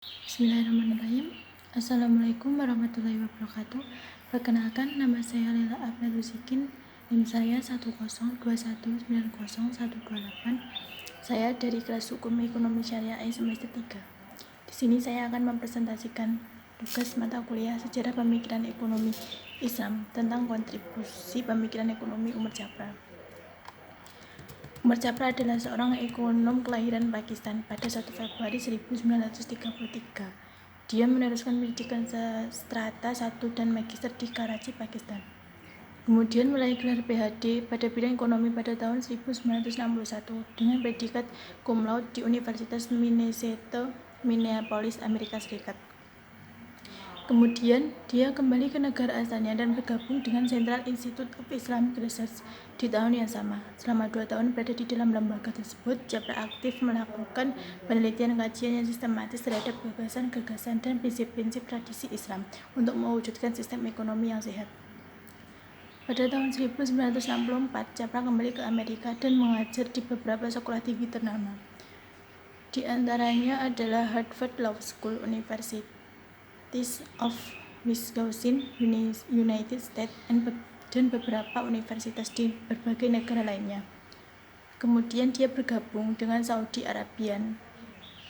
Bismillahirrahmanirrahim. Assalamualaikum warahmatullahi wabarakatuh. Perkenalkan, nama saya Lela Afnalusikin. NIM saya 102190128. Saya dari kelas Hukum Ekonomi Syariah semester 3. Di sini saya akan mempresentasikan tugas mata kuliah Sejarah Pemikiran Ekonomi Islam tentang kontribusi pemikiran ekonomi Umar Japra. Umar Japra adalah seorang ekonom kelahiran Pakistan pada 1 Februari 1933. Dia meneruskan pendidikan strata 1 dan magister di Karachi, Pakistan. Kemudian meraih gelar PhD pada bidang ekonomi pada tahun 1961 dengan predikat cum laude di Universitas Minnesota, Minneapolis, Amerika Serikat. Kemudian, dia kembali ke negara asalnya dan bergabung dengan Central Institute of Islamic Research di tahun yang sama. Selama 2 tahun berada di dalam lembaga tersebut, Japra aktif melakukan penelitian kajian yang sistematis terhadap gagasan-gagasan dan prinsip-prinsip tradisi Islam untuk mewujudkan sistem ekonomi yang sehat. Pada tahun 1964, Japra kembali ke Amerika dan mengajar di beberapa sekolah tinggi ternama. Di antaranya adalah Harvard Law School, University of Wisconsin, United States, dan beberapa universitas di berbagai negara lainnya. Kemudian dia bergabung dengan Saudi Arabian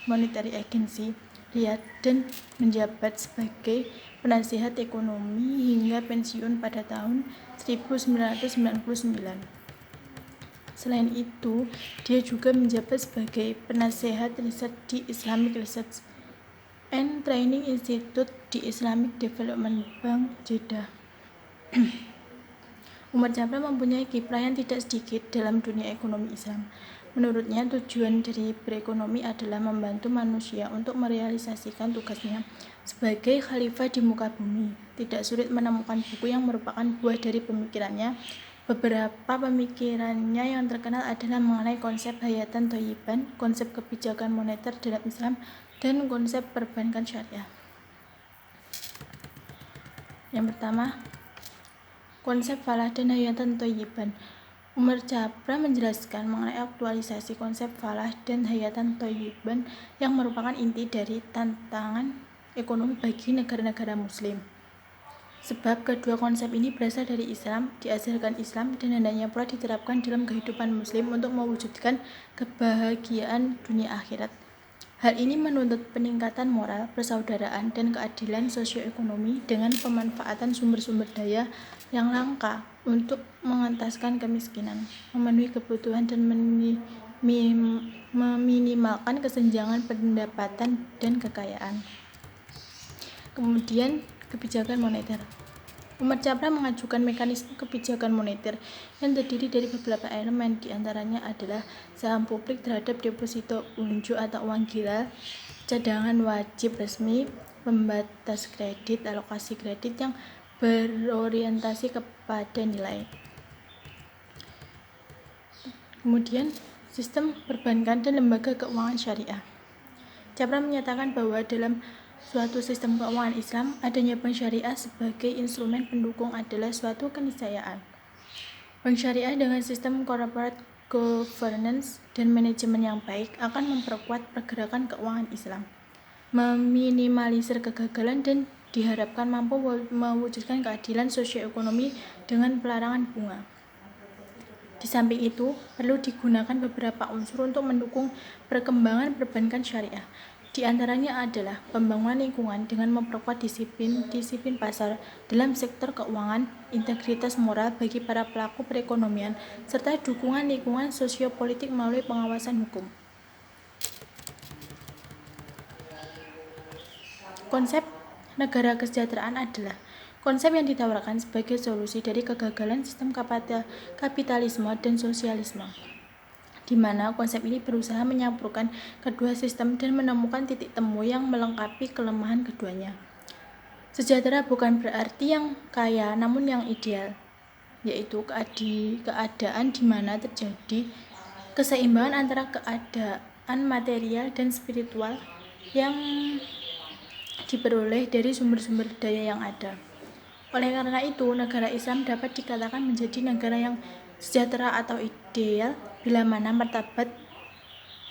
Monetary Agency, Riyadh, dan menjabat sebagai penasihat ekonomi hingga pensiun pada tahun 1999. Selain itu, dia juga menjabat sebagai penasehat riset di Islamic Research and Training Institute di Islamic Development Bank, Jeddah. Umar Japra mempunyai kiprah yang tidak sedikit dalam dunia ekonomi Islam. Menurutnya, tujuan dari berekonomi adalah membantu manusia untuk merealisasikan tugasnya sebagai khalifah di muka bumi. Tidak sulit menemukan buku yang merupakan buah dari pemikirannya. Beberapa pemikirannya yang terkenal adalah mengenai konsep hayatan thayyiban, konsep kebijakan moneter dalam Islam, dan konsep perbankan syariah. Yang pertama, konsep falah dan hayatan thayyiban. Umar Japra menjelaskan mengenai aktualisasi konsep falah dan hayatan thayyiban yang merupakan inti dari tantangan ekonomi bagi negara-negara muslim. Sebab kedua konsep ini berasal dari Islam, diajarkan Islam, dan hendaknya pula diterapkan dalam kehidupan muslim untuk mewujudkan kebahagiaan dunia akhirat. Hal ini menuntut peningkatan moral, persaudaraan, dan keadilan sosioekonomi dengan pemanfaatan sumber-sumber daya yang langka untuk mengentaskan kemiskinan, memenuhi kebutuhan, dan meminimalkan kesenjangan pendapatan dan kekayaan. Kemudian, kebijakan moneter. Umar Japra mengajukan mekanisme kebijakan moneter yang terdiri dari beberapa elemen, diantaranya adalah saham publik terhadap deposito unjuk atau uang gila, cadangan wajib resmi, pembatas kredit, alokasi kredit yang berorientasi kepada nilai. Kemudian, sistem perbankan dan lembaga keuangan syariah. Japra menyatakan bahwa dalam suatu sistem keuangan Islam, adanya bank syariah sebagai instrumen pendukung adalah suatu keniscayaan. Bank syariah dengan sistem corporate governance dan manajemen yang baik akan memperkuat pergerakan keuangan Islam, meminimalisir kegagalan, dan diharapkan mampu mewujudkan keadilan sosioekonomi dengan pelarangan bunga. Di samping itu, perlu digunakan beberapa unsur untuk mendukung perkembangan perbankan syariah. Di antaranya adalah pembangunan lingkungan dengan memperkuat disiplin pasar dalam sektor keuangan, integritas moral bagi para pelaku perekonomian, serta dukungan lingkungan sosiopolitik melalui pengawasan hukum. Konsep negara kesejahteraan adalah konsep yang ditawarkan sebagai solusi dari kegagalan sistem kapitalisme dan sosialisme, di mana konsep ini berusaha menyampurkan kedua sistem dan menemukan titik temu yang melengkapi kelemahan keduanya. Sejahtera bukan berarti yang kaya, namun yang ideal, yaitu keadaan di mana terjadi keseimbangan antara keadaan material dan spiritual yang diperoleh dari sumber-sumber daya yang ada. Oleh karena itu, negara Islam dapat dikatakan menjadi negara yang sejahtera atau ideal bila mana martabat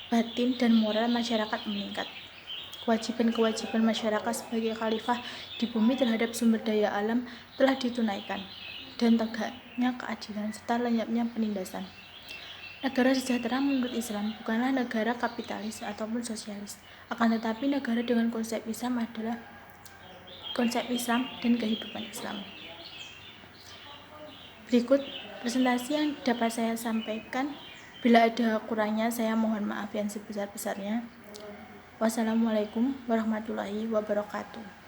batin dan moral masyarakat meningkat. kewajiban-kewajiban masyarakat sebagai khalifah di bumi terhadap sumber daya alam telah ditunaikan, dan tegaknya keadilan serta lenyapnya penindasan. Negara sejahtera menurut Islam bukanlah negara kapitalis ataupun sosialis, akan tetapi negara dengan konsep Islam adalah konsep Islam dan kehidupan Islam. Berikut presentasi yang dapat saya sampaikan. Bila ada kurangnya, saya mohon maaf yang sebesar-besarnya. Wassalamualaikum warahmatullahi wabarakatuh.